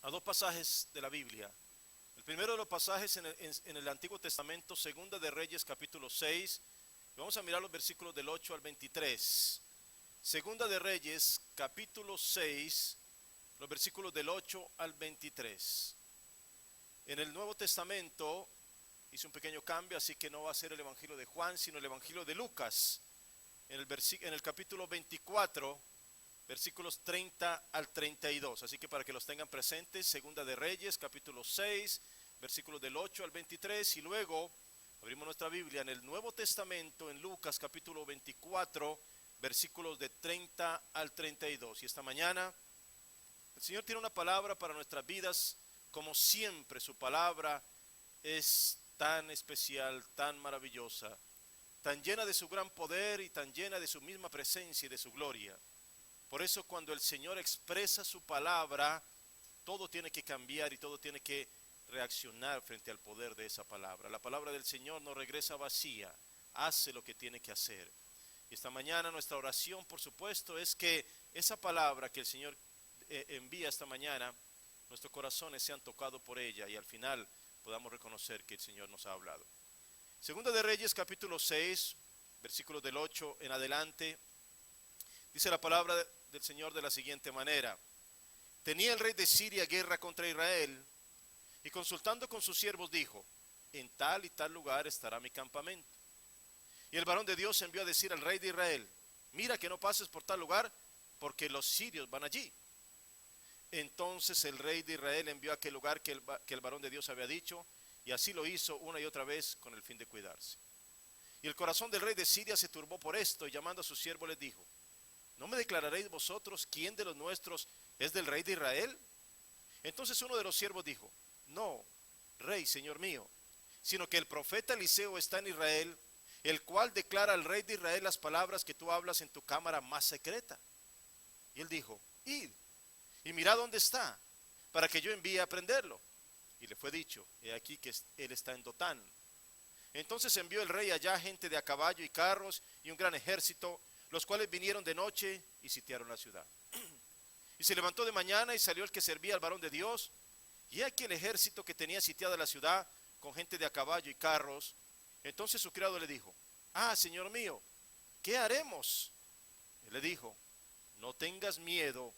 a dos pasajes de la Biblia. El primero de los pasajes en el Antiguo Testamento, Segunda de Reyes, capítulo 6. Vamos a mirar los versículos del 8 al 23. Segunda de Reyes, capítulo 6, los versículos del 8 al 23. En el Nuevo Testamento hice un pequeño cambio, así que no va a ser el Evangelio de Juan, sino el Evangelio de Lucas. En el capítulo 24, versículos 30 al 32. Así que para que los tengan presentes, Segunda de Reyes, capítulo 6, versículos del 8 al 23. Y luego abrimos nuestra Biblia en el Nuevo Testamento, en Lucas, capítulo 24, versículos de 30 al 32. Y esta mañana el Señor tiene una palabra para nuestras vidas. Como siempre, su palabra es tan especial, tan maravillosa, tan llena de su gran poder y tan llena de su misma presencia y de su gloria. Por eso cuando el Señor expresa su palabra, todo tiene que cambiar y todo tiene que reaccionar frente al poder de esa palabra. La palabra del Señor no regresa vacía, hace lo que tiene que hacer. Y esta mañana nuestra oración, por supuesto, es que esa palabra que el Señor envía esta mañana, nuestros corazones sean tocados por ella y al final podamos reconocer que el Señor nos ha hablado. Segunda de Reyes, capítulo 6, versículos del 8 en adelante, dice la palabra del Señor de la siguiente manera: tenía el rey de Siria guerra contra Israel, y consultando con sus siervos dijo: en tal y tal lugar estará mi campamento. Y el varón de Dios envió a decir al rey de Israel: mira que no pases por tal lugar, porque los sirios van allí. Entonces el rey de Israel envió a aquel lugar que el varón de Dios había dicho, y así lo hizo una y otra vez con el fin de cuidarse. Y el corazón del rey de Siria se turbó por esto, y llamando a sus siervos les dijo: ¿no me declararéis vosotros quién de los nuestros es del rey de Israel? Entonces uno de los siervos dijo: no, rey, señor mío, sino que el profeta Eliseo está en Israel, el cual declara al rey de Israel las palabras que tú hablas en tu cámara más secreta. Y él dijo: id y mirad dónde está, para que yo envíe a prenderlo. Y le fue dicho: he aquí que él está en Dotán. Entonces envió el rey allá gente de a caballo y carros y un gran ejército, los cuales vinieron de noche y sitiaron la ciudad. Y se levantó de mañana y salió el que servía al varón de Dios, y aquí el ejército que tenía sitiada la ciudad con gente de a caballo y carros. Entonces su criado le dijo: ah, señor mío, ¿qué haremos? Él le dijo: no tengas miedo,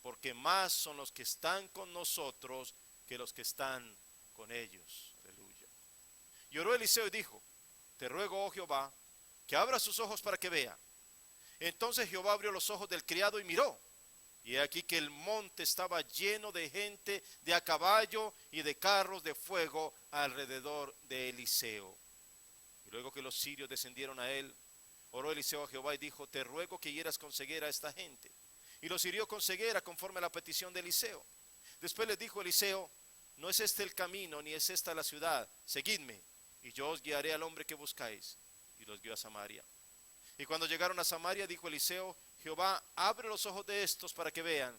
porque más son los que están con nosotros que los que están con ellos. Aleluya. Y oró Eliseo y dijo: te ruego, oh Jehová, que abra sus ojos para que vea. Entonces Jehová abrió los ojos del criado y miró, y he aquí que el monte estaba lleno de gente de a caballo y de carros de fuego alrededor de Eliseo. Y luego que los sirios descendieron a él, oró Eliseo a Jehová y dijo: te ruego que hieras con ceguera a esta gente. Y los hirió con ceguera conforme a la petición de Eliseo. Después les dijo Eliseo: no es este el camino, ni es esta la ciudad, seguidme, y yo os guiaré al hombre que buscáis. Y los guió a Samaria. Y cuando llegaron a Samaria, dijo Eliseo: Jehová, abre los ojos de estos para que vean.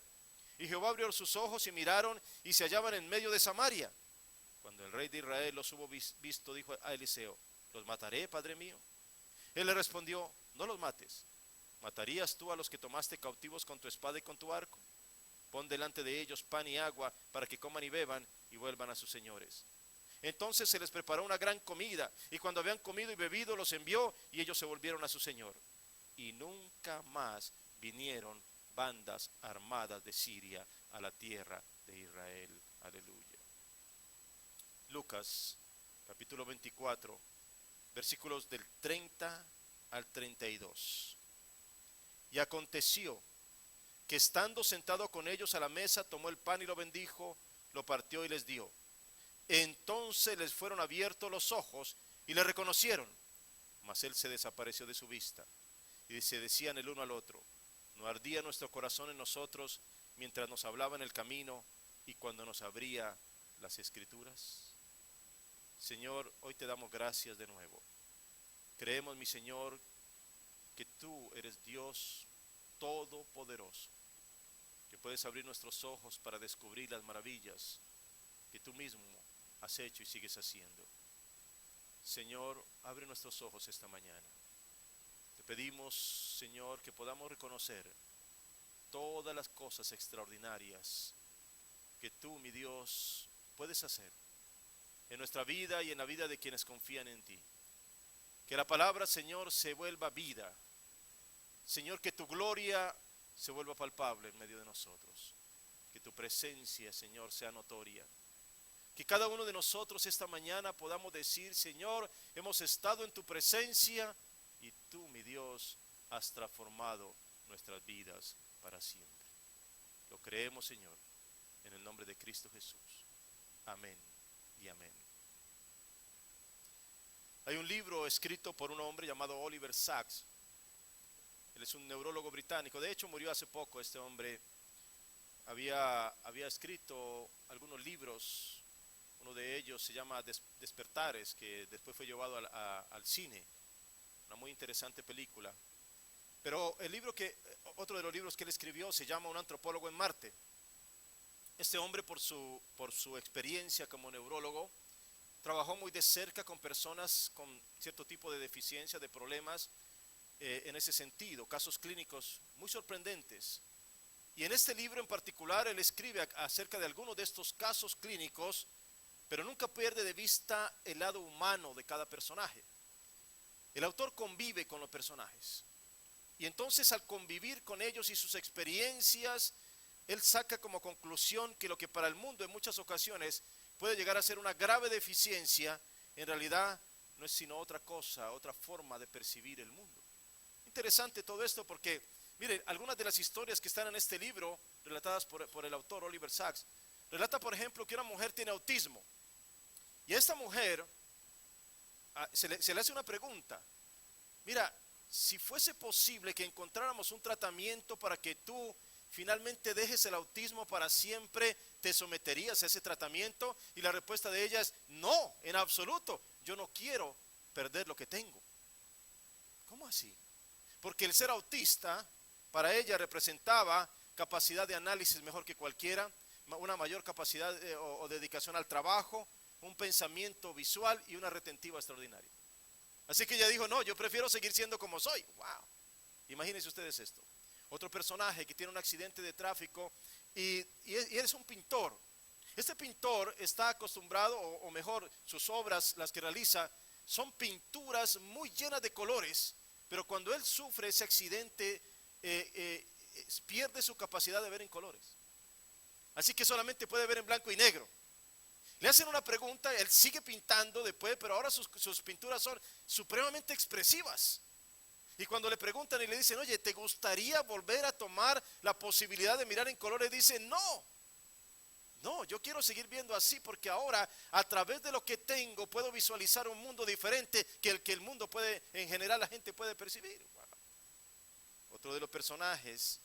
Y Jehová abrió sus ojos y miraron, y se hallaban en medio de Samaria. Cuando el rey de Israel los hubo visto, dijo a Eliseo: ¿los mataré, padre mío? Él le respondió: no los mates. ¿Matarías tú a los que tomaste cautivos con tu espada y con tu arco? Pon delante de ellos pan y agua para que coman y beban y vuelvan a sus señores. Entonces se les preparó una gran comida, y cuando habían comido y bebido los envió, y ellos se volvieron a su señor. Y nunca más vinieron bandas armadas de Siria a la tierra de Israel. Aleluya. Lucas capítulo 24, versículos del 30 al 32. Y aconteció que estando sentado con ellos a la mesa, tomó el pan y lo bendijo, lo partió y les dio. Entonces les fueron abiertos los ojos y le reconocieron, mas él se desapareció de su vista. Y se decían el uno al otro: ¿no ardía nuestro corazón en nosotros mientras nos hablaba en el camino y cuando nos abría las escrituras? Señor, hoy te damos gracias de nuevo. Creemos, mi Señor, que tú eres Dios todopoderoso, que puedes abrir nuestros ojos para descubrir las maravillas que tú mismo has hecho y sigues haciendo. Señor, abre nuestros ojos esta mañana. Te pedimos, Señor, que podamos reconocer todas las cosas extraordinarias que tú, mi Dios, puedes hacer en nuestra vida y en la vida de quienes confían en ti. Que la palabra, Señor, se vuelva vida. Señor, que tu gloria se vuelva palpable en medio de nosotros. Que tu presencia, Señor, sea notoria. Que cada uno de nosotros esta mañana podamos decir: Señor, hemos estado en tu presencia y tú, mi Dios, has transformado nuestras vidas para siempre. Lo creemos, Señor, en el nombre de Cristo Jesús. Amén y amén. Hay un libro escrito por un hombre llamado Oliver Sacks. Él es un neurólogo británico. De hecho, murió hace poco. Este hombre había escrito algunos libros. Uno de ellos se llama Despertares, que después fue llevado al cine. Una muy interesante película. Pero otro de los libros que él escribió se llama Un antropólogo en Marte. Este hombre, por su experiencia como neurólogo, trabajó muy de cerca con personas con cierto tipo de deficiencia, de problemas en ese sentido, casos clínicos muy sorprendentes. Y en este libro en particular él escribe acerca de algunos de estos casos clínicos, pero nunca pierde de vista el lado humano de cada personaje. El autor convive con los personajes. Y entonces, al convivir con ellos y sus experiencias, él saca como conclusión que lo que para el mundo en muchas ocasiones puede llegar a ser una grave deficiencia, en realidad no es sino otra cosa, otra forma de percibir el mundo. Interesante todo esto porque, miren, algunas de las historias que están en este libro, relatadas por el autor Oliver Sacks, relata, por ejemplo, que una mujer tiene autismo. Y a esta mujer se le hace una pregunta. Mira, si fuese posible que encontráramos un tratamiento para que tú finalmente dejes el autismo para siempre, ¿te someterías a ese tratamiento? Y la respuesta de ella es: no, en absoluto, yo no quiero perder lo que tengo. ¿Cómo así? Porque el ser autista para ella representaba capacidad de análisis mejor que cualquiera, una mayor capacidad o dedicación al trabajo, un pensamiento visual y una retentiva extraordinaria. Así que ella dijo: no, yo prefiero seguir siendo como soy. Wow. Imagínense ustedes esto. Otro personaje que tiene un accidente de tráfico y él es un pintor. Este pintor está acostumbrado, o mejor, sus obras, las que realiza, son pinturas muy llenas de colores, pero cuando él sufre ese accidente, pierde su capacidad de ver en colores. Así que solamente puede ver en blanco y negro. Le hacen una pregunta, él sigue pintando después, pero ahora sus pinturas son supremamente expresivas. Y cuando le preguntan y le dicen: oye, ¿te gustaría volver a tomar la posibilidad de mirar en colores? Dice: no, yo quiero seguir viendo así, porque ahora a través de lo que tengo puedo visualizar un mundo diferente que el mundo puede, en general la gente puede percibir. Wow. Otro de los personajes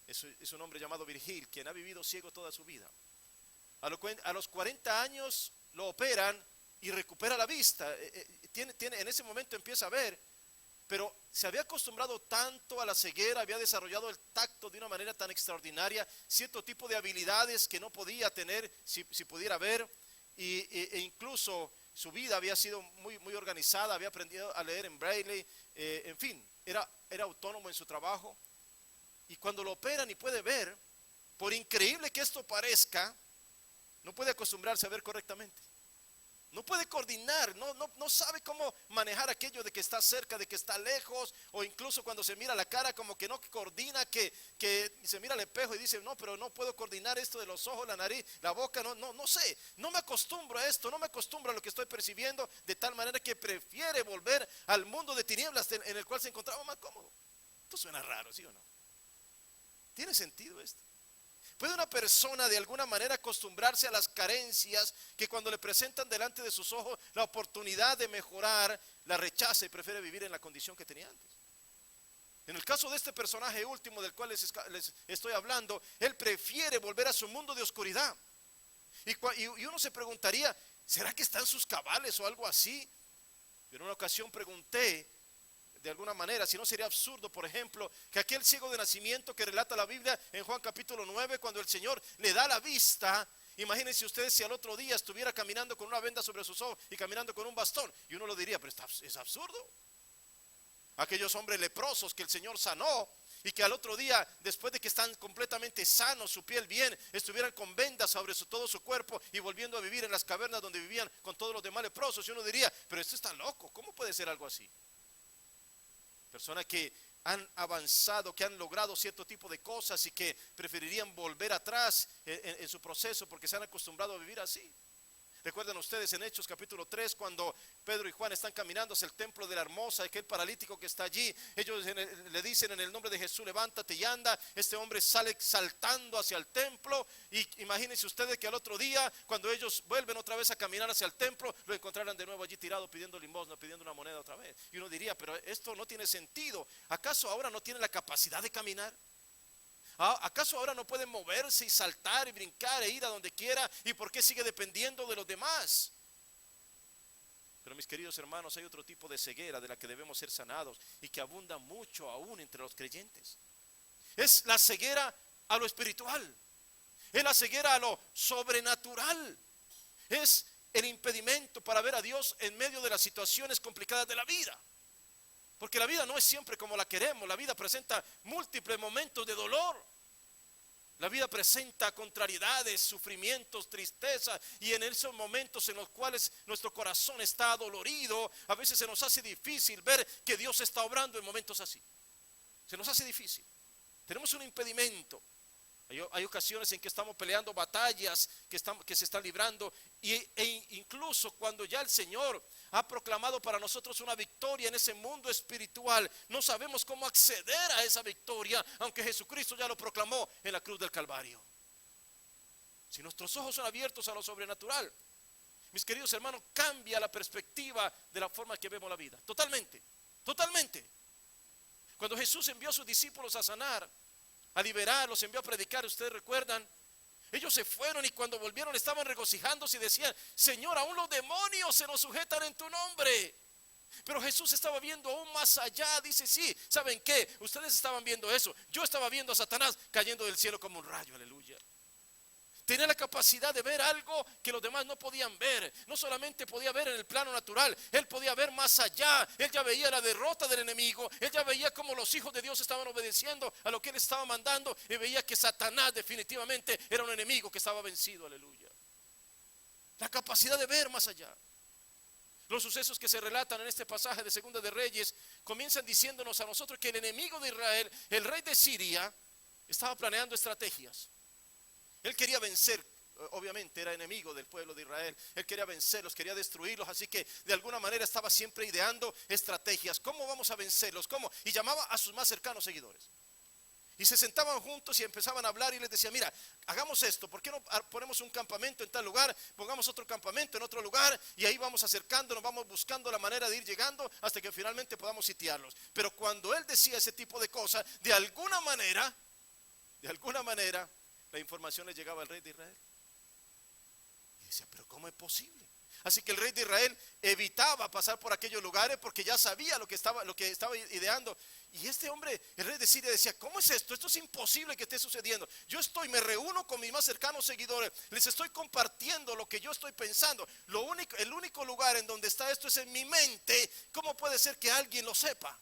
es un hombre llamado Virgil, quien ha vivido ciego toda su vida. A los 40 años lo operan y recupera la vista. En ese momento empieza a ver, pero se había acostumbrado tanto a la ceguera, había desarrollado el tacto de una manera tan extraordinaria, cierto tipo de habilidades que no podía tener si pudiera ver, e incluso su vida había sido muy, muy organizada, había aprendido a leer en braille, en fin, era autónomo en su trabajo. Y cuando lo operan y puede ver, por increíble que esto parezca, no puede acostumbrarse a ver correctamente. No puede coordinar, no sabe cómo manejar aquello de que está cerca, de que está lejos, o incluso cuando se mira la cara como que no coordina, que se mira al espejo y dice: no, pero no puedo coordinar esto de los ojos, la nariz, la boca, no sé, no me acostumbro a esto, no me acostumbro a lo que estoy percibiendo, de tal manera que prefiere volver al mundo de tinieblas en el cual se encontraba más cómodo. Esto suena raro, ¿sí o no? ¿Tiene sentido esto? ¿Puede una persona de alguna manera acostumbrarse a las carencias que cuando le presentan delante de sus ojos la oportunidad de mejorar, la rechaza y prefiere vivir en la condición que tenía antes? En el caso de este personaje último del cual les estoy hablando, él prefiere volver a su mundo de oscuridad. Y uno se preguntaría: ¿será que está en sus cabales o algo así? Pero en una ocasión pregunté, de alguna manera, si no sería absurdo, por ejemplo, que aquel ciego de nacimiento que relata la Biblia en Juan capítulo 9, cuando el Señor le da la vista, imagínense ustedes si al otro día estuviera caminando con una venda sobre sus ojos y caminando con un bastón, y uno lo diría: pero es absurdo. Aquellos hombres leprosos que el Señor sanó, y que al otro día, después de que están completamente sanos, su piel bien, estuvieran con vendas sobre todo su cuerpo y volviendo a vivir en las cavernas donde vivían con todos los demás leprosos. Y uno diría, pero esto está loco, ¿cómo puede ser algo así? Personas que han avanzado, que han logrado cierto tipo de cosas y que preferirían volver atrás en su proceso porque se han acostumbrado a vivir así. Recuerdan ustedes en Hechos capítulo 3 cuando Pedro y Juan están caminando hacia el templo de la Hermosa, aquel paralítico que está allí, ellos le dicen en el nombre de Jesús, levántate y anda. Este hombre sale saltando hacia el templo y imagínense ustedes que al otro día, cuando ellos vuelven otra vez a caminar hacia el templo, lo encontraran de nuevo allí tirado pidiendo limosna, pidiendo una moneda otra vez. Y uno diría, pero esto no tiene sentido. ¿Acaso ahora no tiene la capacidad de caminar? ¿Acaso ahora no puede moverse y saltar y brincar e ir a donde quiera? ¿Y por qué sigue dependiendo de los demás? Pero mis queridos hermanos, hay otro tipo de ceguera de la que debemos ser sanados y que abunda mucho aún entre los creyentes. Es la ceguera a lo espiritual. Es la ceguera a lo sobrenatural. Es el impedimento para ver a Dios en medio de las situaciones complicadas de la vida. Porque la vida no es siempre como la queremos. La vida presenta múltiples momentos de dolor. La vida presenta contrariedades, sufrimientos, tristeza. Y en esos momentos en los cuales nuestro corazón está adolorido, a veces se nos hace difícil ver que Dios está obrando en momentos así. Se nos hace difícil. Tenemos un impedimento. Hay ocasiones en que estamos peleando batallas que se están librando e incluso cuando ya el Señor ha proclamado para nosotros una victoria en ese mundo espiritual, no sabemos cómo acceder a esa victoria, aunque Jesucristo ya lo proclamó en la cruz del Calvario. Si nuestros ojos son abiertos a lo sobrenatural, mis queridos hermanos, cambia la perspectiva de la forma que vemos la vida. Totalmente, totalmente. Cuando Jesús envió a sus discípulos a sanar, a liberar, los envió a predicar, ustedes recuerdan, ellos se fueron y cuando volvieron estaban regocijándose y decían, Señor, aún los demonios se nos sujetan en tu nombre. Pero Jesús estaba viendo aún más allá. Dice, sí, ¿saben qué? Ustedes estaban viendo eso, yo estaba viendo a Satanás cayendo del cielo como un rayo, aleluya. Tenía la capacidad de ver algo que los demás no podían ver. No solamente podía ver en el plano natural, él podía ver más allá. Él ya veía la derrota del enemigo. Él ya veía cómo los hijos de Dios estaban obedeciendo a lo que él estaba mandando. Y veía que Satanás definitivamente era un enemigo que estaba vencido, aleluya. La capacidad de ver más allá. Los sucesos que se relatan en este pasaje de Segunda de Reyes comienzan diciéndonos a nosotros que el enemigo de Israel, el rey de Siria, estaba planeando estrategias. Él quería vencer, obviamente era enemigo del pueblo de Israel. Él quería vencerlos, quería destruirlos. Así que de alguna manera estaba siempre ideando estrategias. ¿Cómo vamos a vencerlos? ¿Cómo? Y llamaba a sus más cercanos seguidores. Y se sentaban juntos y empezaban a hablar y les decía, mira, hagamos esto, ¿por qué no ponemos un campamento en tal lugar? Pongamos otro campamento en otro lugar y ahí vamos acercándonos, vamos buscando la manera de ir llegando hasta que finalmente podamos sitiarlos. Pero cuando él decía ese tipo de cosas, de alguna manera, la información le llegaba al rey de Israel. Y decía, pero ¿cómo es posible? Así que el rey de Israel evitaba pasar por aquellos lugares porque ya sabía lo que estaba ideando. Y este hombre, el rey de Siria, decía, ¿cómo es esto? Esto es imposible que esté sucediendo. Me reúno con mis más cercanos seguidores, les estoy compartiendo lo que yo estoy pensando. El único lugar en donde está esto es en mi mente. ¿Cómo puede ser que alguien lo sepa?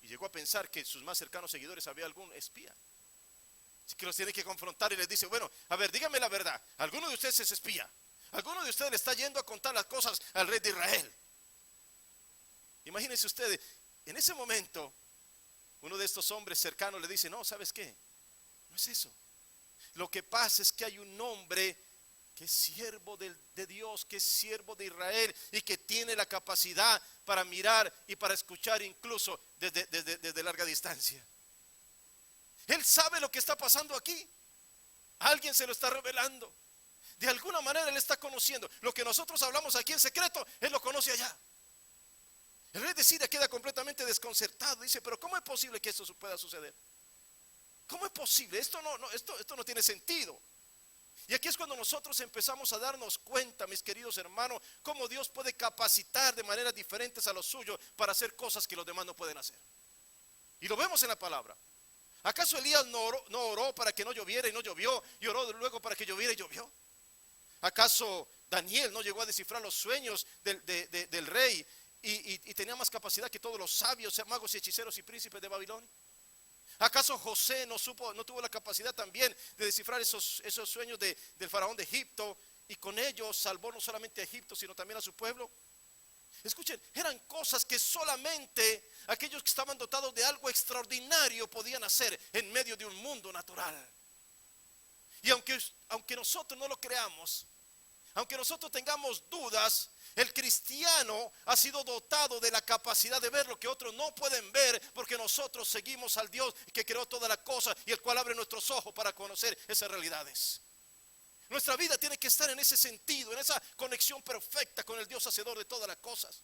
Y llegó a pensar que sus más cercanos seguidores había algún espía. Así que los tiene que confrontar y les dice, bueno, a ver, díganme la verdad. ¿Alguno de ustedes es espía? ¿Alguno de ustedes le está yendo a contar las cosas al rey de Israel? Imagínense ustedes, en ese momento, uno de estos hombres cercanos le dice, no, ¿sabes qué? No es eso. Lo que pasa es que hay un hombre que es siervo de Dios, que es siervo de Israel y que tiene la capacidad para mirar y para escuchar incluso desde larga distancia. Él sabe lo que está pasando aquí. Alguien se lo está revelando. De alguna manera él está conociendo. Lo que nosotros hablamos aquí en secreto, él lo conoce allá. El rey de Siria queda completamente desconcertado. Dice, pero ¿cómo es posible que esto pueda suceder? ¿Cómo es posible? Esto no tiene sentido. Y aquí es cuando nosotros empezamos a darnos cuenta, mis queridos hermanos, cómo Dios puede capacitar de maneras diferentes a los suyos para hacer cosas que los demás no pueden hacer. Y lo vemos en la palabra. ¿Acaso Elías no oró para que no lloviera y no llovió? Y oró luego para que lloviera y llovió. ¿Acaso Daniel no llegó a descifrar los sueños del rey y tenía más capacidad que todos los sabios, magos y hechiceros y príncipes de Babilonia? ¿Acaso José no tuvo la capacidad también de descifrar esos sueños del faraón de Egipto, y con ellos salvó no solamente a Egipto sino también a su pueblo? Escuchen, eran cosas que solamente aquellos que estaban dotados de algo extraordinario podían hacer en medio de un mundo natural. Y aunque nosotros no lo creamos, aunque nosotros tengamos dudas, el cristiano ha sido dotado de la capacidad de ver lo que otros no pueden ver, porque nosotros seguimos al Dios que creó todas las cosas y el cual abre nuestros ojos para conocer esas realidades. Nuestra vida tiene que estar en ese sentido, en esa conexión perfecta con el Dios hacedor de todas las cosas.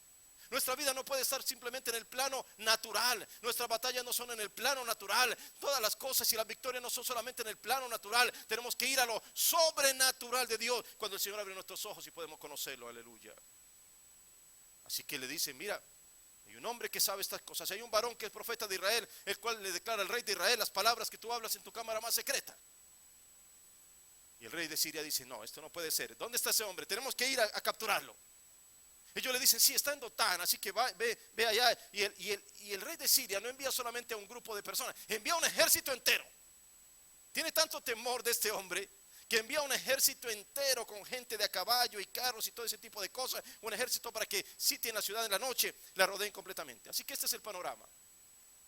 Nuestra vida no puede estar simplemente en el plano natural. Nuestras batallas no son en el plano natural. Todas las cosas y las victorias no son solamente en el plano natural. Tenemos que ir a lo sobrenatural de Dios cuando el Señor abre nuestros ojos y podemos conocerlo. Aleluya. Así que le dicen, mira, hay un hombre que sabe estas cosas. Hay un varón que es profeta de Israel, el cual le declara al rey de Israel las palabras que tú hablas en tu cámara más secreta. Y el rey de Siria dice, no, esto no puede ser. ¿Dónde está ese hombre? Tenemos que ir a capturarlo. Ellos le dicen, sí, está en Dotán, así que ve allá. Y el rey de Siria no envía solamente a un grupo de personas, envía a un ejército entero. Tiene tanto temor de este hombre que envía un ejército entero con gente de a caballo y carros y todo ese tipo de cosas. Un ejército para que sitien la ciudad en la noche, la rodeen completamente. Así que este es el panorama.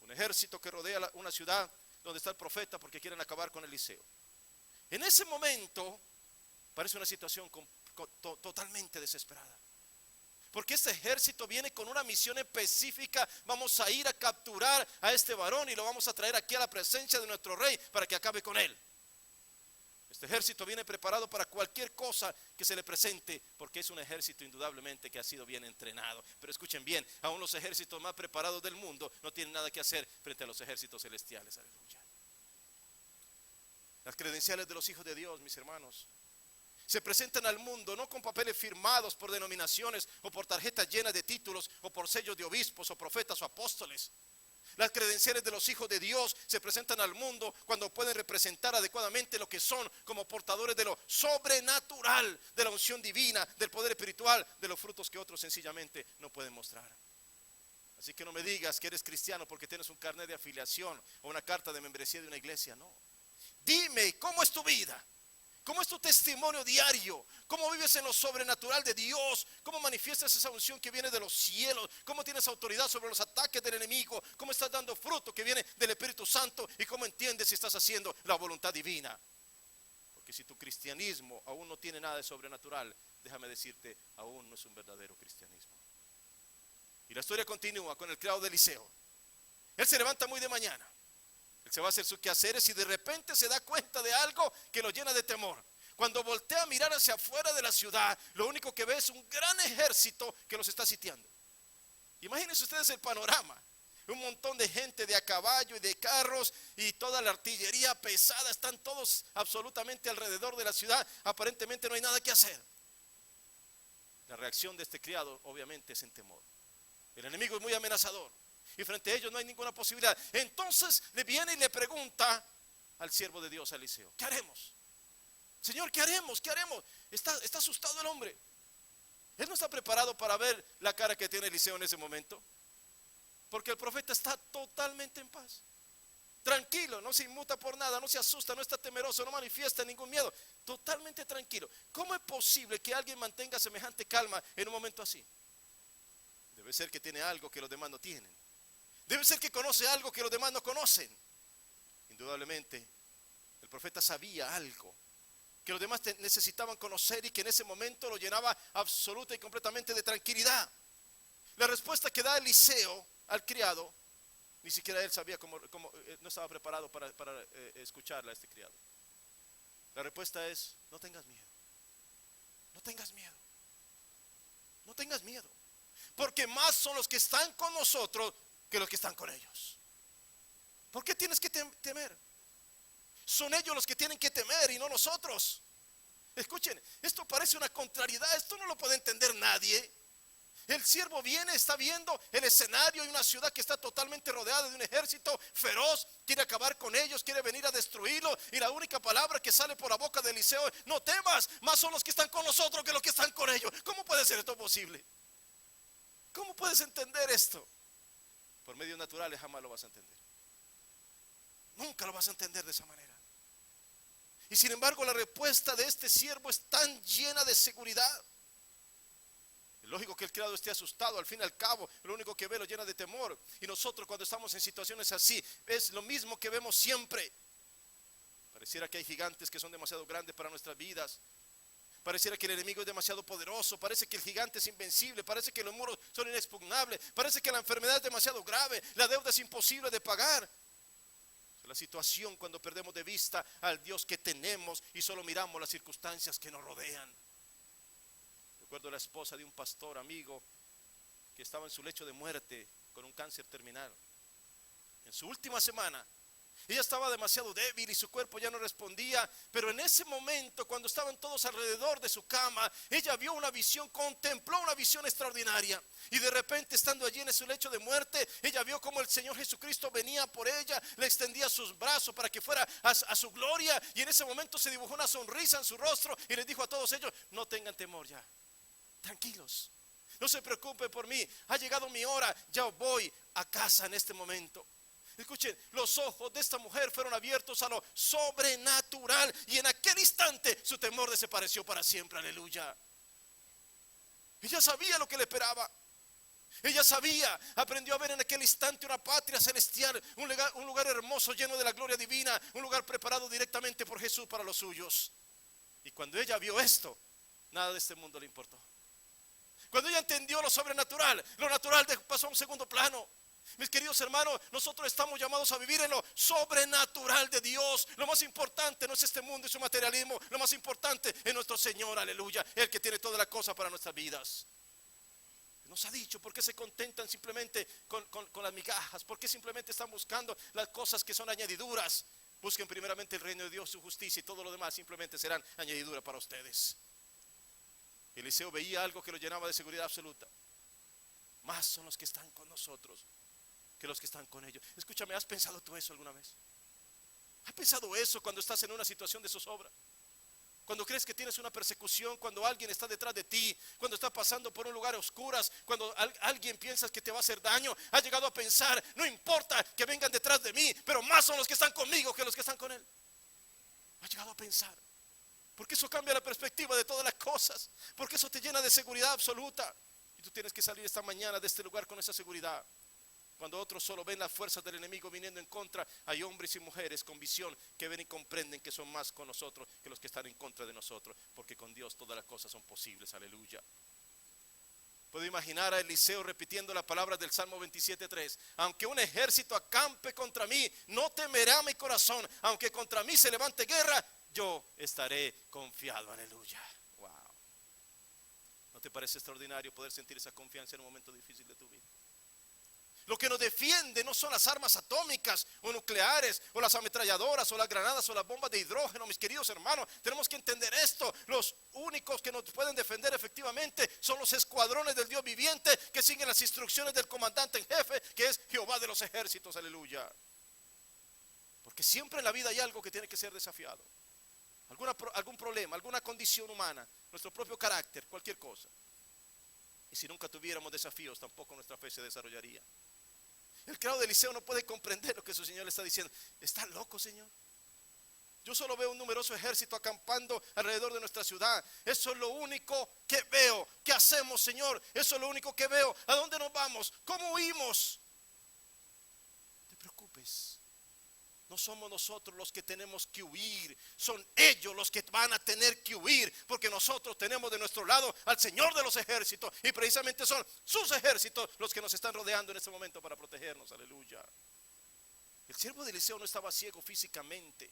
Un ejército que rodea una ciudad donde está el profeta porque quieren acabar con Eliseo. En ese momento parece una situación totalmente desesperada. Porque este ejército viene con una misión específica. Vamos a ir a capturar a este varón y lo vamos a traer aquí a la presencia de nuestro rey para que acabe con él. Este ejército viene preparado para cualquier cosa que se le presente, porque es un ejército indudablemente que ha sido bien entrenado. Pero escuchen bien, aún los ejércitos más preparados del mundo no tienen nada que hacer frente a los ejércitos celestiales. Aleluya. Las credenciales de los hijos de Dios, mis hermanos, se presentan al mundo no con papeles firmados por denominaciones o por tarjetas llenas de títulos o por sellos de obispos o profetas o apóstoles. Las credenciales de los hijos de Dios se presentan al mundo cuando pueden representar adecuadamente lo que son, como portadores de lo sobrenatural, de la unción divina, del poder espiritual, de los frutos que otros sencillamente no pueden mostrar. Así que no me digas que eres cristiano porque tienes un carnet de afiliación o una carta de membresía de una iglesia, no. Dime, ¿cómo es tu vida? ¿Cómo es tu testimonio diario? ¿Cómo vives en lo sobrenatural de Dios? ¿Cómo manifiestas esa unción que viene de los cielos? ¿Cómo tienes autoridad sobre los ataques del enemigo? ¿Cómo estás dando fruto que viene del Espíritu Santo? ¿Y cómo entiendes si estás haciendo la voluntad divina? Porque si tu cristianismo aún no tiene nada de sobrenatural, déjame decirte, aún no es un verdadero cristianismo. Y la historia continúa con el criado de Eliseo. Él se levanta muy de mañana. Él se va a hacer sus quehaceres y de repente se da cuenta de algo que lo llena de temor. Cuando voltea a mirar hacia afuera de la ciudad, lo único que ve es un gran ejército que los está sitiando. Imagínense ustedes el panorama. Un montón de gente de a caballo y de carros y toda la artillería pesada. Están todos absolutamente alrededor de la ciudad. Aparentemente no hay nada que hacer. La reacción de este criado obviamente es en temor. El enemigo es muy amenazador. Y frente a ellos no hay ninguna posibilidad. Entonces le viene y le pregunta al siervo de Dios, a Eliseo, ¿qué haremos? Señor, ¿qué haremos? ¿Qué haremos? Está asustado el hombre. Él no está preparado para ver la cara que tiene Eliseo en ese momento. Porque el profeta está totalmente en paz. Tranquilo, no se inmuta por nada, no se asusta, no está temeroso, no manifiesta ningún miedo. Totalmente tranquilo. ¿Cómo es posible que alguien mantenga semejante calma en un momento así? Debe ser que tiene algo que los demás no tienen. Debe ser que conoce algo que los demás no conocen. Indudablemente, el profeta sabía algo que los demás necesitaban conocer y que en ese momento lo llenaba absoluta y completamente de tranquilidad. La respuesta que da Eliseo al criado, ni siquiera él sabía cómo no estaba preparado para escucharla a este criado. La respuesta es, no tengas miedo. No tengas miedo. No tengas miedo. Porque más son los que están con nosotros que los que están con ellos. ¿Por qué tienes que temer? Son ellos los que tienen que temer y no nosotros. Escuchen, esto parece una contrariedad, esto no lo puede entender nadie. El siervo viene, está viendo el escenario y una ciudad que está totalmente rodeada de un ejército feroz, quiere acabar con ellos, quiere venir a destruirlo, y la única palabra que sale por la boca de Eliseo es, no temas, más son los que están con nosotros que los que están con ellos. ¿Cómo puede ser esto posible? ¿Cómo puedes entender esto? Por medios naturales jamás lo vas a entender. Nunca lo vas a entender de esa manera. Y sin embargo, la respuesta de este siervo es tan llena de seguridad. Es lógico que el criado esté asustado, al fin y al cabo, lo único que ve lo llena de temor. Y nosotros cuando estamos en situaciones así, es lo mismo que vemos siempre. Pareciera que hay gigantes que son demasiado grandes para nuestras vidas. Pareciera que el enemigo es demasiado poderoso. Parece que el gigante es invencible. Parece que los muros son inexpugnables. Parece que la enfermedad es demasiado grave. La deuda es imposible de pagar. La situación cuando perdemos de vista al Dios que tenemos y solo miramos las circunstancias que nos rodean. Recuerdo la esposa de un pastor amigo que estaba en su lecho de muerte con un cáncer terminal. En su última semana, ella estaba demasiado débil y su cuerpo ya no respondía, pero en ese momento, cuando estaban todos alrededor de su cama, ella vio una visión, contempló una visión extraordinaria. Y de repente, estando allí en su lecho de muerte, ella vio como el Señor Jesucristo venía por ella, le extendía sus brazos para que fuera a su gloria. Y en ese momento se dibujó una sonrisa en su rostro y les dijo a todos ellos: no tengan temor ya, tranquilos, no se preocupen por mí, ha llegado mi hora, ya voy a casa en este momento. Escuchen, los ojos de esta mujer fueron abiertos a lo sobrenatural y en aquel instante su temor desapareció para siempre. Aleluya. Ella sabía lo que le esperaba. Ella sabía, aprendió a ver en aquel instante una patria celestial, un lugar hermoso lleno de la gloria divina, un lugar preparado directamente por Jesús para los suyos. Y cuando ella vio esto, nada de este mundo le importó. Cuando ella entendió lo sobrenatural, lo natural pasó a un segundo plano. Mis queridos hermanos, nosotros estamos llamados a vivir en lo sobrenatural de Dios. Lo más importante no es este mundo y su materialismo. Lo más importante es nuestro Señor, aleluya, el que tiene toda la cosa para nuestras vidas. Nos ha dicho: ¿por qué se contentan simplemente con las migajas? ¿Por qué simplemente están buscando las cosas que son añadiduras? Busquen primeramente el reino de Dios, su justicia, y todo lo demás simplemente serán añadidura para ustedes. Eliseo veía algo que lo llenaba de seguridad absoluta. Más son los que están con nosotros que los que están con ellos. Escúchame, ¿has pensado tú eso alguna vez? ¿Has pensado eso cuando estás en una situación de zozobra? Cuando crees que tienes una persecución, cuando alguien está detrás de ti, cuando estás pasando por un lugar a oscuras, cuando alguien piensas que te va a hacer daño, has llegado a pensar: no importa que vengan detrás de mí, pero más son los que están conmigo que los que están con él. Has llegado a pensar, porque eso cambia la perspectiva de todas las cosas, porque eso te llena de seguridad absoluta. Y tú tienes que salir esta mañana de este lugar con esa seguridad. Cuando otros solo ven las fuerzas del enemigo viniendo en contra, hay hombres y mujeres con visión que ven y comprenden que son más con nosotros que los que están en contra de nosotros, porque con Dios todas las cosas son posibles, aleluya. Puedo imaginar a Eliseo repitiendo las palabras del Salmo 27:3: aunque un ejército acampe contra mí, no temerá mi corazón. Aunque contra mí se levante guerra, yo estaré confiado, aleluya. Wow. ¿No te parece extraordinario poder sentir esa confianza en un momento difícil de tu vida? Lo que nos defiende no son las armas atómicas o nucleares, o las ametralladoras, o las granadas, o las bombas de hidrógeno. Mis queridos hermanos, tenemos que entender esto. Los únicos que nos pueden defender efectivamente son los escuadrones del Dios viviente, que siguen las instrucciones del comandante en jefe, que es Jehová de los ejércitos, aleluya. Porque siempre en la vida hay algo que tiene que ser desafiado. Algún problema, alguna condición humana, nuestro propio carácter, cualquier cosa. Y si nunca tuviéramos desafíos, tampoco nuestra fe se desarrollaría. El criado de Eliseo no puede comprender lo que su Señor le está diciendo. ¿Está loco, Señor? Yo solo veo un numeroso ejército acampando alrededor de nuestra ciudad. Eso es lo único que veo. ¿Qué hacemos, Señor? Eso es lo único que veo. ¿A dónde nos vamos? ¿Cómo huimos? No te preocupes. No somos nosotros los que tenemos que huir, son ellos los que van a tener que huir, porque nosotros tenemos de nuestro lado al Señor de los ejércitos, y precisamente son sus ejércitos los que nos están rodeando en este momento para protegernos, aleluya. El siervo de Eliseo no estaba ciego físicamente,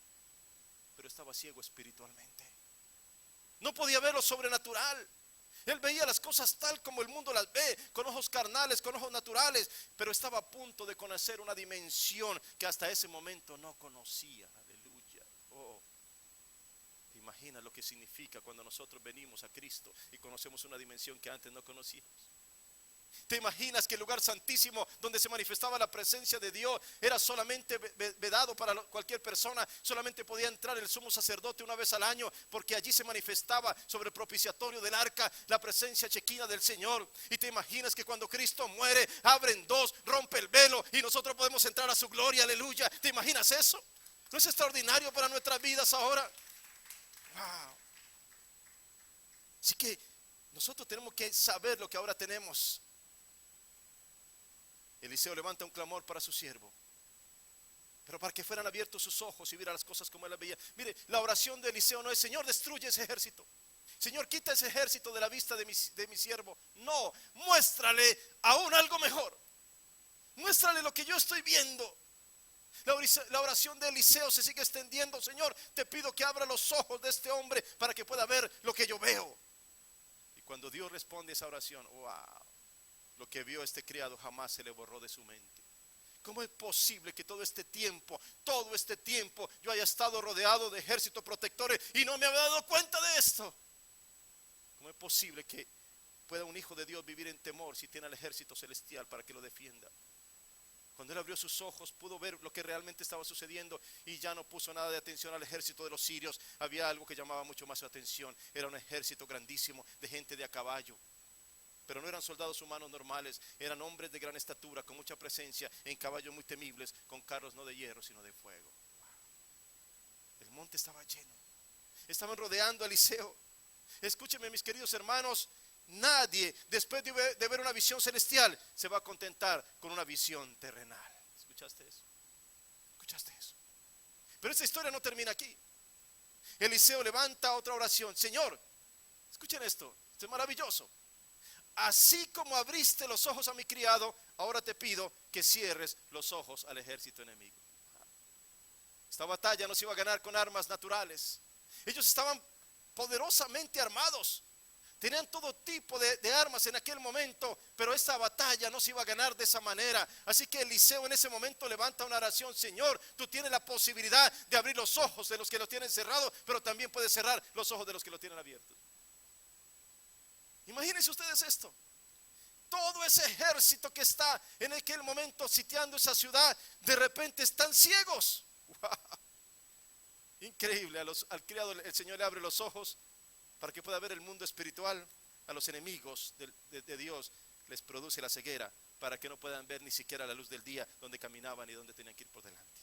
pero estaba ciego espiritualmente. No podía ver lo sobrenatural. Él veía las cosas tal como el mundo las ve, con ojos carnales, con ojos naturales, pero estaba a punto de conocer una dimensión que hasta ese momento no conocía, aleluya. Oh, ¿te imaginas lo que significa cuando nosotros venimos a Cristo y conocemos una dimensión que antes no conocíamos? ¿Te imaginas que el lugar santísimo donde se manifestaba la presencia de Dios era solamente vedado para cualquier persona? Solamente podía entrar el sumo sacerdote una vez al año, porque allí se manifestaba sobre el propiciatorio del arca la presencia chequina del Señor. Y te imaginas que cuando Cristo muere, abren dos, rompe el velo y nosotros podemos entrar a su gloria, aleluya. ¿Te imaginas eso? ¿No es extraordinario para nuestras vidas ahora? Wow. Así que nosotros tenemos que saber lo que ahora tenemos. Eliseo levanta un clamor para su siervo, pero para que fueran abiertos sus ojos y viera las cosas como él las veía. Mire, la oración de Eliseo no es: Señor, destruye ese ejército, Señor, quita ese ejército de la vista de mi siervo. No, muéstrale aún algo mejor. Muéstrale lo que yo estoy viendo. La oración de Eliseo se sigue extendiendo: Señor, te pido que abra los ojos de este hombre para que pueda ver lo que yo veo. Y cuando Dios responde a esa oración, wow, lo que vio este criado jamás se le borró de su mente. ¿Cómo es posible que todo este tiempo yo haya estado rodeado de ejércitos protectores y no me había dado cuenta de esto? ¿Cómo es posible que pueda un hijo de Dios vivir en temor si tiene al ejército celestial para que lo defienda? Cuando él abrió sus ojos, pudo ver lo que realmente estaba sucediendo y ya no puso nada de atención al ejército de los sirios. Había algo que llamaba mucho más su atención. Era un ejército grandísimo de gente de a caballo. Pero no eran soldados humanos normales, eran hombres de gran estatura, con mucha presencia, en caballos muy temibles, con carros no de hierro, sino de fuego. El monte estaba lleno. Estaban rodeando a Eliseo. Escúchenme, mis queridos hermanos, nadie, después de ver una visión celestial, se va a contentar con una visión terrenal. ¿Escuchaste eso? ¿Escuchaste eso? Pero esta historia no termina aquí. Eliseo levanta otra oración: Señor, escuchen esto es maravilloso. Así como abriste los ojos a mi criado, ahora te pido que cierres los ojos al ejército enemigo. Esta batalla no se iba a ganar con armas naturales. Ellos estaban poderosamente armados. Tenían todo tipo de armas en aquel momento, pero esta batalla no se iba a ganar de esa manera. Así que Eliseo en ese momento levanta una oración: Señor, tú tienes la posibilidad de abrir los ojos de los que lo tienen cerrado, pero también puedes cerrar los ojos de los que lo tienen abiertos. Imagínense ustedes esto. Todo ese ejército que está en aquel momento sitiando esa ciudad, de repente están ciegos. ¡Wow! Increíble. Al criado el Señor le abre los ojos para que pueda ver el mundo espiritual. A los enemigos de Dios les produce la ceguera para que no puedan ver ni siquiera la luz del día donde caminaban y donde tenían que ir por delante.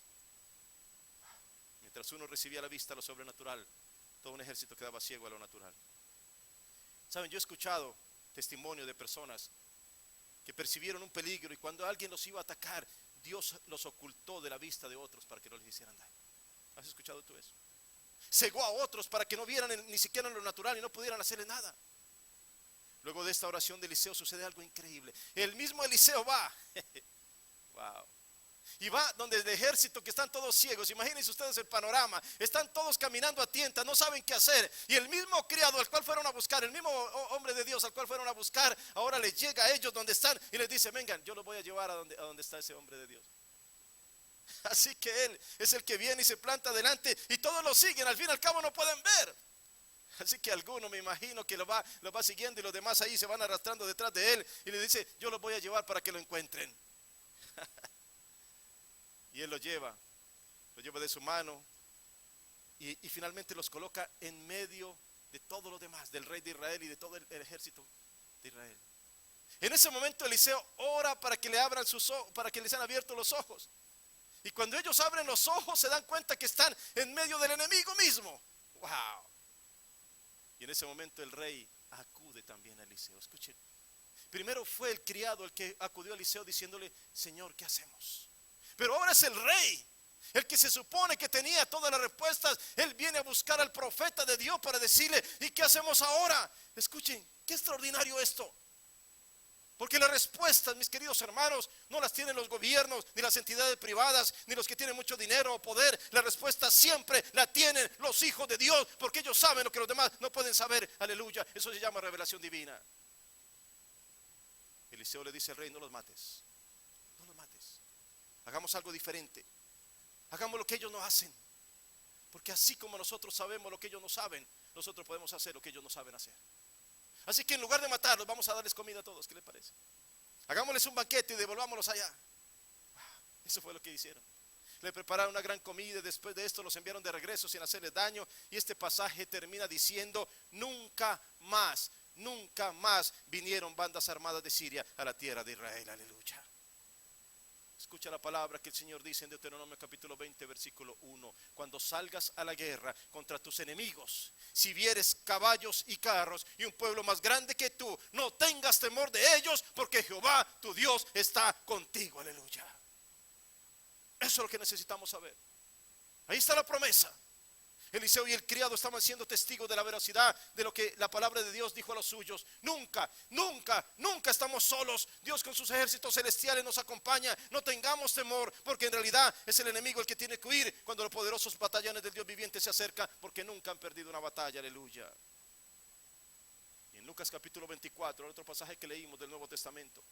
Mientras uno recibía a la vista lo sobrenatural, todo un ejército quedaba ciego a lo natural. Saben, yo he escuchado testimonio de personas que percibieron un peligro y cuando alguien los iba a atacar, Dios los ocultó de la vista de otros para que no les hicieran daño. ¿Has escuchado tú eso? Cegó a otros para que no vieran ni siquiera en lo natural y no pudieran hacerle nada. Luego de esta oración de Eliseo sucede algo increíble. El mismo Eliseo va wow, y va donde el ejército, que están todos ciegos. Imagínense ustedes el panorama. Están todos caminando a tientas, no saben qué hacer. Y el mismo criado al cual fueron a buscar, el mismo hombre de Dios al cual fueron a buscar, ahora les llega a ellos donde están y les dice: vengan, yo los voy a llevar a donde está ese hombre de Dios. Así que él es el que viene y se planta delante y todos lo siguen. Al fin y al cabo no pueden ver. Así que alguno, me imagino, que lo va siguiendo y los demás ahí se van arrastrando detrás de él y le dice: yo los voy a llevar para que lo encuentren. Y él lo lleva de su mano y finalmente los coloca en medio de todos los demás, del rey de Israel y de todo el ejército de Israel. En ese momento Eliseo ora para que le abran sus ojos, para que les sean abiertos los ojos. Y cuando ellos abren los ojos se dan cuenta que están en medio del enemigo mismo. ¡Wow! Y en ese momento el rey acude también a Eliseo. Escuchen. Primero fue el criado el que acudió a Eliseo diciéndole: Señor, ¿qué hacemos? Pero ahora es el rey, el que se supone que tenía todas las respuestas. Él viene a buscar al profeta de Dios para decirle: ¿y qué hacemos ahora? Escuchen, qué extraordinario esto. Porque las respuestas, mis queridos hermanos, no las tienen los gobiernos, ni las entidades privadas, ni los que tienen mucho dinero o poder. La respuesta siempre la tienen los hijos de Dios, porque ellos saben lo que los demás no pueden saber. Aleluya, eso se llama revelación divina. Eliseo le dice al rey: no los mates, no los mates. Hagamos algo diferente. Hagamos lo que ellos no hacen. Porque así como nosotros sabemos lo que ellos no saben, nosotros podemos hacer lo que ellos no saben hacer. Así que en lugar de matarlos, vamos a darles comida a todos. ¿Qué les parece? Hagámosles un banquete y devolvámoslos allá. Eso fue lo que hicieron. Le prepararon una gran comida y después de esto los enviaron de regreso sin hacerles daño. Y este pasaje termina diciendo: nunca más vinieron bandas armadas de Siria a la tierra de Israel. Aleluya. Escucha la palabra que el Señor dice en Deuteronomio capítulo 20 versículo 1: cuando salgas a la guerra contra tus enemigos, si vieres caballos y carros y un pueblo más grande que tú, no tengas temor de ellos, porque Jehová tu Dios está contigo. Aleluya. Eso es lo que necesitamos saber. Ahí está la promesa. Eliseo y el criado estaban siendo testigos de la veracidad de lo que la palabra de Dios dijo a los suyos. Nunca estamos solos. Dios con sus ejércitos celestiales nos acompaña. No tengamos temor, porque en realidad es el enemigo el que tiene que huir cuando los poderosos batallones del Dios viviente se acercan, porque nunca han perdido una batalla. Aleluya. Y en Lucas capítulo 24, el otro pasaje que leímos del Nuevo Testamento,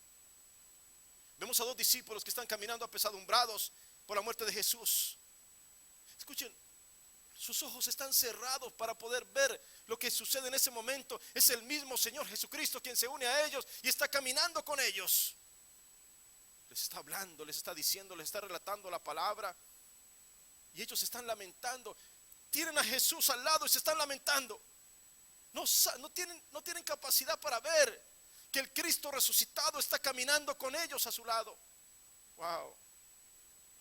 vemos a dos discípulos que están caminando apesadumbrados por la muerte de Jesús. Escuchen, sus ojos están cerrados para poder ver lo que sucede en ese momento. Es el mismo Señor Jesucristo quien se une a ellos y está caminando con ellos. Les está hablando, les está diciendo, les está relatando la palabra. Y ellos se están lamentando. Tienen a Jesús al lado y se están lamentando. No tienen capacidad para ver que el Cristo resucitado está caminando con ellos a su lado. Wow.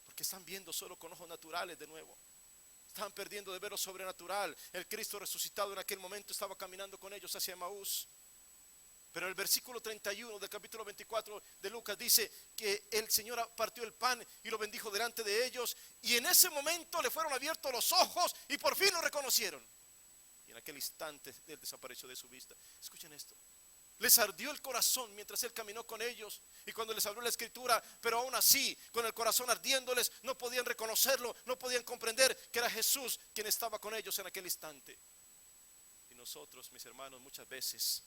Porque están viendo solo con ojos naturales de nuevo. Estaban perdiendo de ver lo sobrenatural. El Cristo resucitado en aquel momento estaba caminando con ellos hacia Emaús. Pero el versículo 31 del capítulo 24 de Lucas dice que el Señor partió el pan y lo bendijo delante de ellos. Y en ese momento le fueron abiertos los ojos y por fin lo reconocieron. Y en aquel instante él desapareció de su vista. Escuchen esto. Les ardió el corazón mientras él caminó con ellos. Y cuando les habló la escritura, pero aún así, con el corazón ardiéndoles, no podían reconocerlo, no podían comprender que era Jesús quien estaba con ellos en aquel instante. Y nosotros, mis hermanos, muchas veces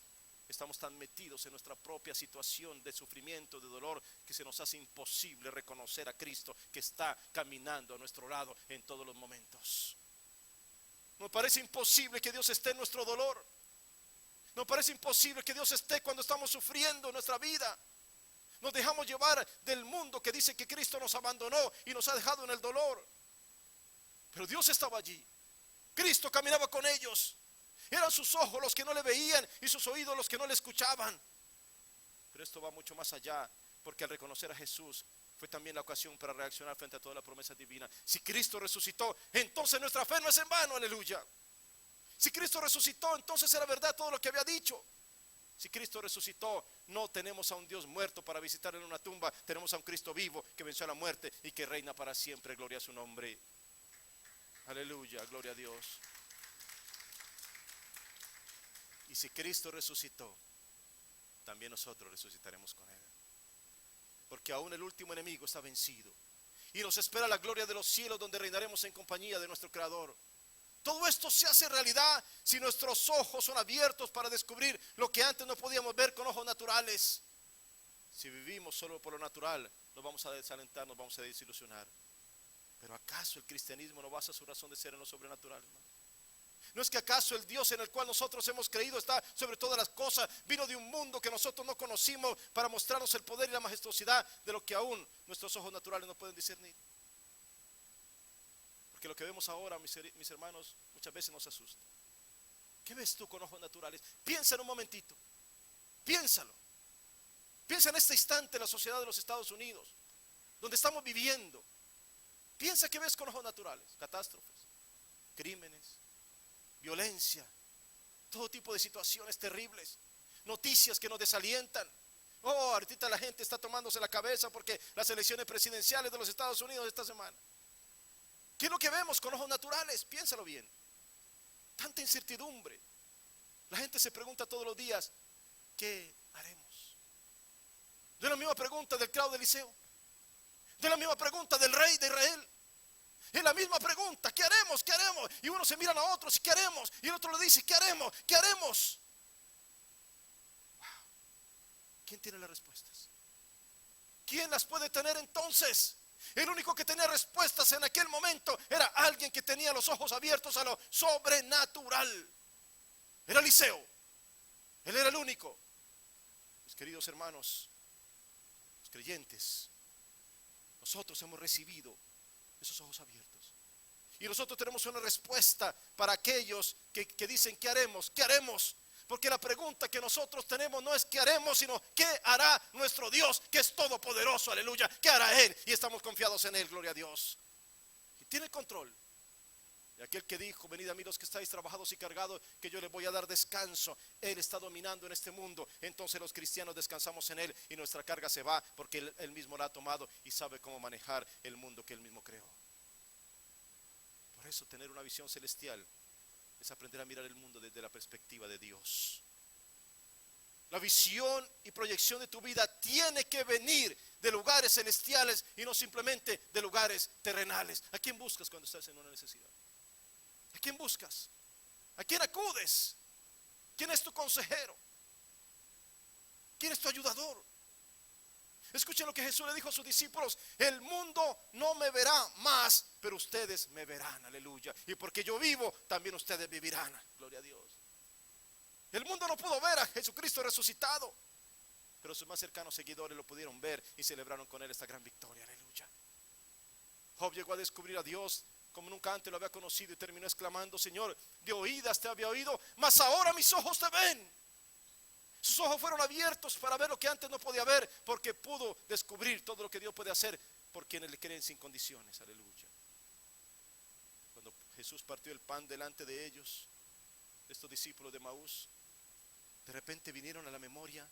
estamos tan metidos en nuestra propia situación de sufrimiento, de dolor, que se nos hace imposible reconocer a Cristo que está caminando a nuestro lado en todos los momentos. Nos parece imposible que Dios esté en nuestro dolor. Nos parece imposible que Dios esté cuando estamos sufriendo en nuestra vida. Nos dejamos llevar del mundo que dice que Cristo nos abandonó y nos ha dejado en el dolor. Pero Dios estaba allí. Cristo caminaba con ellos. Eran sus ojos los que no le veían y sus oídos los que no le escuchaban. Pero esto va mucho más allá, porque al reconocer a Jesús fue también la ocasión para reaccionar frente a toda la promesa divina. Si Cristo resucitó, entonces nuestra fe no es en vano. Aleluya. Si Cristo resucitó, entonces era verdad todo lo que había dicho. Si Cristo resucitó, no tenemos a un Dios muerto para visitar en una tumba. Tenemos a un Cristo vivo que venció a la muerte y que reina para siempre. Gloria a su nombre. Aleluya, gloria a Dios. Y si Cristo resucitó, también nosotros resucitaremos con Él. Porque aún el último enemigo está vencido. Y nos espera la gloria de los cielos, donde reinaremos en compañía de nuestro Creador. Todo esto se hace realidad si nuestros ojos son abiertos para descubrir lo que antes no podíamos ver con ojos naturales. Si vivimos solo por lo natural, nos vamos a desalentar, nos vamos a desilusionar. Pero ¿acaso el cristianismo no basa su razón de ser en lo sobrenatural, hermano? ¿No es que acaso el Dios en el cual nosotros hemos creído está sobre todas las cosas? Vino de un mundo que nosotros no conocimos para mostrarnos el poder y la majestuosidad de lo que aún nuestros ojos naturales no pueden discernir. Porque lo que vemos ahora, mis hermanos, muchas veces nos asusta. ¿Qué ves tú con ojos naturales? Piensa en un momentito. Piénsalo. Piensa en este instante en la sociedad de los Estados Unidos, donde estamos viviendo. Piensa qué ves con ojos naturales. Catástrofes, crímenes, violencia, todo tipo de situaciones terribles, noticias que nos desalientan. Oh, ahorita la gente está tomándose la cabeza porque las elecciones presidenciales de los Estados Unidos esta semana. ¿Qué es lo que vemos con ojos naturales? Piénsalo bien. Tanta incertidumbre. La gente se pregunta todos los días, ¿qué haremos? De la misma pregunta del criado de Eliseo, de la misma pregunta del rey de Israel. Es la misma pregunta, ¿qué haremos? ¿Qué haremos? Y uno se miran a otros y ¿qué haremos? Y el otro le dice, ¿qué haremos? ¿Qué haremos? Wow. ¿Quién tiene las respuestas? ¿Quién las puede tener entonces? El único que tenía respuestas en aquel momento era alguien que tenía los ojos abiertos a lo sobrenatural. Era Eliseo. Él era el único. Mis queridos hermanos, creyentes, nosotros hemos recibido esos ojos abiertos. Y nosotros tenemos una respuesta para aquellos que dicen, ¿qué haremos? ¿Qué haremos? Porque la pregunta que nosotros tenemos no es qué haremos, sino qué hará nuestro Dios, que es todopoderoso, aleluya. ¿Qué hará Él? Y estamos confiados en Él, gloria a Dios. Y tiene el control. Y aquel que dijo, venid a mí los que estáis trabajados y cargados, que yo les voy a dar descanso. Él está dominando en este mundo. Entonces los cristianos descansamos en Él y nuestra carga se va, porque Él mismo la ha tomado y sabe cómo manejar el mundo que Él mismo creó. Por eso tener una visión celestial es aprender a mirar el mundo desde la perspectiva de Dios. La visión y proyección de tu vida tiene que venir de lugares celestiales y no simplemente de lugares terrenales. ¿A quién buscas cuando estás en una necesidad? ¿A quién buscas? ¿A quién acudes? ¿Quién es tu consejero? ¿Quién es tu ayudador? Escuchen lo que Jesús le dijo a sus discípulos: el mundo no me verá más, pero ustedes me verán, aleluya. Y porque yo vivo, también ustedes vivirán, gloria a Dios. El mundo no pudo ver a Jesucristo resucitado, pero sus más cercanos seguidores lo pudieron ver y celebraron con Él esta gran victoria, aleluya. Job llegó a descubrir a Dios como nunca antes lo había conocido y terminó exclamando: Señor, de oídas te había oído, mas ahora mis ojos te ven. Sus ojos fueron abiertos para ver lo que antes no podía ver, porque pudo descubrir todo lo que Dios puede hacer por quienes le creen sin condiciones, aleluya. Cuando Jesús partió el pan delante de ellos, estos discípulos de Maús, de repente vinieron a la memoria.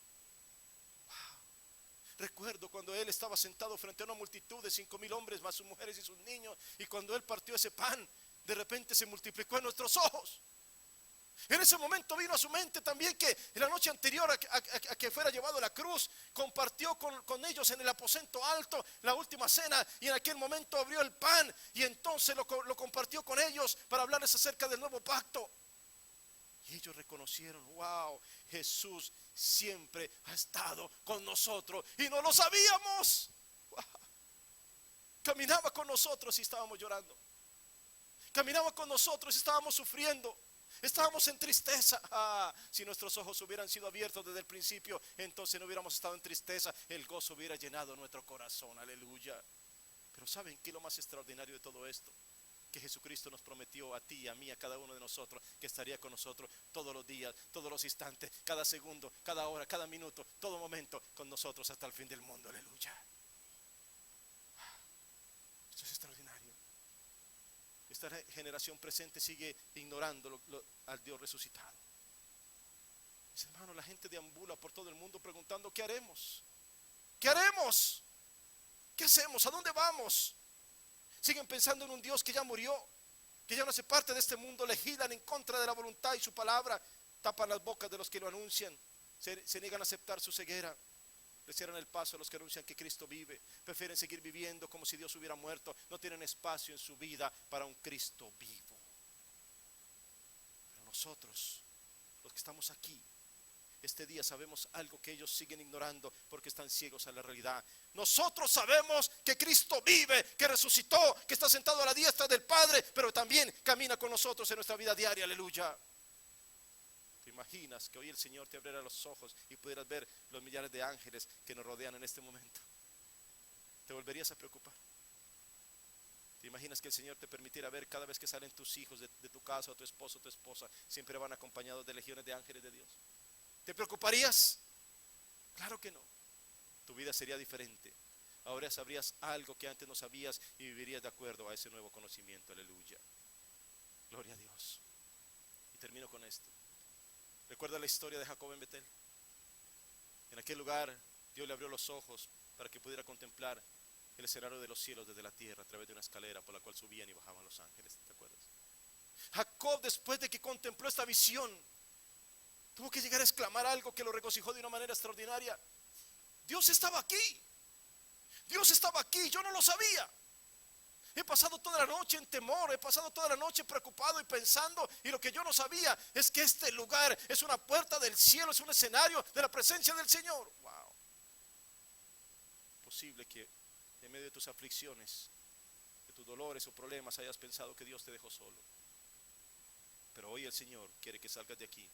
Recuerdo cuando Él estaba sentado frente a una multitud de 5,000 hombres, más sus mujeres y sus niños, y cuando Él partió ese pan, de repente se multiplicó en nuestros ojos. En ese momento vino a su mente también que en la noche anterior a que fuera llevado a la cruz, compartió con ellos en el aposento alto la última cena, y en aquel momento abrió el pan y entonces lo compartió con ellos para hablarles acerca del nuevo pacto. Y ellos reconocieron: wow, Jesús siempre ha estado con nosotros y no lo sabíamos. Wow. Caminaba con nosotros y estábamos llorando. Caminaba con nosotros y estábamos sufriendo. Estábamos en tristeza. Si nuestros ojos hubieran sido abiertos desde el principio, entonces no hubiéramos estado en tristeza. El gozo hubiera llenado nuestro corazón, aleluya. Pero ¿saben qué es lo más extraordinario de todo esto? Que Jesucristo nos prometió a ti y a mí, a cada uno de nosotros, que estaría con nosotros todos los días, todos los instantes, cada segundo, cada hora, cada minuto, todo momento, con nosotros hasta el fin del mundo, aleluya. Esto es extraordinario. Esta generación presente sigue ignorando al Dios resucitado. Mis hermanos, la gente deambula por todo el mundo preguntando: ¿qué haremos? ¿Qué haremos? ¿Qué hacemos? ¿A dónde vamos? Siguen pensando en un Dios que ya murió, que ya no hace parte de este mundo. Legislan en contra de la voluntad y su palabra, tapan las bocas de los que lo anuncian, se niegan a aceptar su ceguera, le cierran el paso a los que anuncian que Cristo vive, prefieren seguir viviendo como si Dios hubiera muerto, no tienen espacio en su vida para un Cristo vivo. Pero nosotros, los que estamos aquí este día, sabemos algo que ellos siguen ignorando porque están ciegos a la realidad. Nosotros sabemos que Cristo vive, que resucitó, que está sentado a la diestra del Padre, pero también camina con nosotros en nuestra vida diaria, aleluya. ¿Te imaginas que hoy el Señor te abriera los ojos y pudieras ver los millares de ángeles que nos rodean en este momento? ¿Te volverías a preocupar? ¿Te imaginas que el Señor te permitiera ver cada vez que salen tus hijos de tu casa, o tu esposo o tu esposa, siempre van acompañados de legiones de ángeles de Dios? ¿Te preocuparías? Claro que no. Tu vida sería diferente. Ahora sabrías algo que antes no sabías y vivirías de acuerdo a ese nuevo conocimiento, aleluya. Gloria a Dios. Y termino con esto. ¿Recuerda la historia de Jacob en Betel? En aquel lugar Dios le abrió los ojos para que pudiera contemplar el escenario de los cielos desde la tierra a través de una escalera por la cual subían y bajaban los ángeles. ¿Te acuerdas? Jacob, después de que contempló esta visión, tuvo que llegar a exclamar algo que lo regocijó de una manera extraordinaria: Dios estaba aquí. Dios estaba aquí, yo no lo sabía. He pasado toda la noche en temor, he pasado toda la noche preocupado y pensando, y lo que yo no sabía es que este lugar es una puerta del cielo, es un escenario de la presencia del Señor. Wow. Posible que en medio de tus aflicciones, de tus dolores o problemas, hayas pensado que Dios te dejó solo. Pero hoy el Señor quiere que salgas de aquí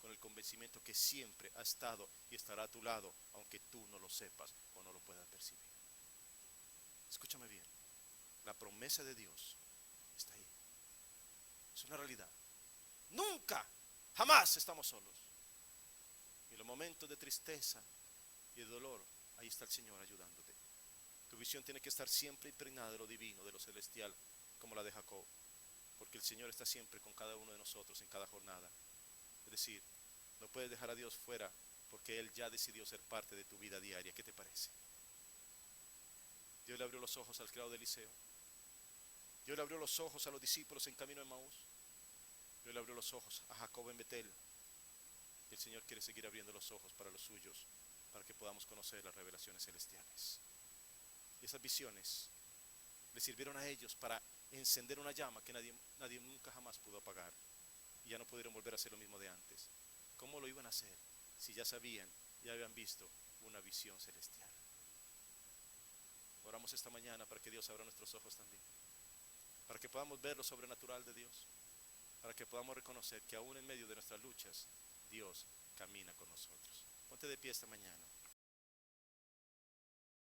con el convencimiento que siempre ha estado y estará a tu lado, aunque tú no lo sepas o no lo puedas percibir. Escúchame bien, la promesa de Dios está ahí. Es una realidad. Nunca, jamás estamos solos. Y en los momentos de tristeza y de dolor, ahí está el Señor ayudándote. Tu visión tiene que estar siempre impregnada de lo divino, de lo celestial, como la de Jacob, porque el Señor está siempre con cada uno de nosotros en cada jornada. Es decir, no puedes dejar a Dios fuera, porque Él ya decidió ser parte de tu vida diaria. ¿Qué te parece? Dios le abrió los ojos al criado de Eliseo. Dios le abrió los ojos a los discípulos en camino a Emaús. Dios le abrió los ojos a Jacob en Betel. Y el Señor quiere seguir abriendo los ojos para los suyos, para que podamos conocer las revelaciones celestiales. Y esas visiones le sirvieron a ellos para encender una llama que nadie nunca jamás pudo apagar. Y ya no pudieron volver a hacer lo mismo de antes. ¿Cómo lo iban a hacer si ya sabían, ya habían visto una visión celestial? Oramos esta mañana para que Dios abra nuestros ojos también, para que podamos ver lo sobrenatural de Dios, para que podamos reconocer que aún en medio de nuestras luchas, Dios camina con nosotros. Ponte de pie esta mañana.